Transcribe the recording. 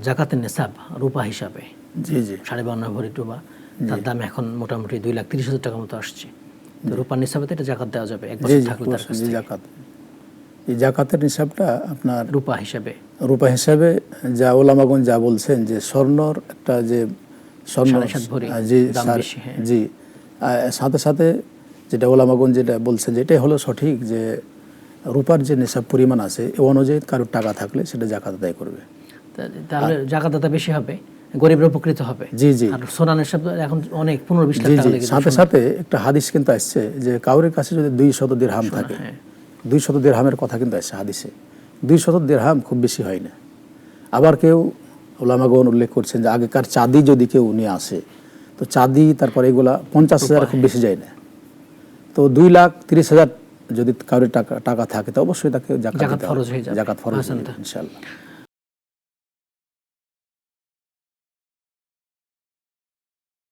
জাকাতের নিসাব রূপা হিসাবে জি জি 52.5 ভরি রূপা, তার দাম এখন মোটামুটি 2,30,000 টাকা মতো আসছে। তো রূপার নিসাবে তো এটা জাকাত দেওয়া যাবে এক বছর থাকলে তার কাছ থেকে। জাকাত, এই জাকাতের নিসাবটা আপনার রূপা হিসাবে যা ওলামাগণ যা বলছেন যে স্বর্ণর একটা যে স্বর্ণ 7.5 ভরি জি দাম বেশি। হ্যাঁ জি সাথে সাথে যেটা ওলামাগণ যেটা বলছেন যে এটাই হলো সঠিক, যে রূপার যে নিসাব পরিমাণ আছে এ অনুযায়ী কারোর টাকা থাকলে সেটা জাকাত আদায় করবে। তাহলে জাকাতটা বেশি হবে, গরিবরা উপকৃত হবে। জি জি আর সোনা নিসাব এখন অনেক 15-20 লাখ জি টাকা জি লেগে সাথে সাথে একটা হাদিস কিন্তু আসছে যে কাউরের কাছে যদি 200 দিরহাম থাকে, 200 দিরহামের কথা কিন্তু আসছে হাদিসে। 200 দিরহাম খুব বেশি হয় না। আবার কেউ ওলামাগণ উল্লেখ করছেন যে আগেকার চাঁদি যদি কেউ নিয়ে আসে, তো চাঁদি তারপর এগুলা 50,000 খুব বেশি যায় না। তো 2,30,000 যদি কারোর টাকা থাকে তো অবশ্যই তাকে জাকাত ফরজ হয়ে যাবে। জাকাত ফরজ হবে ইনশাআল্লাহ।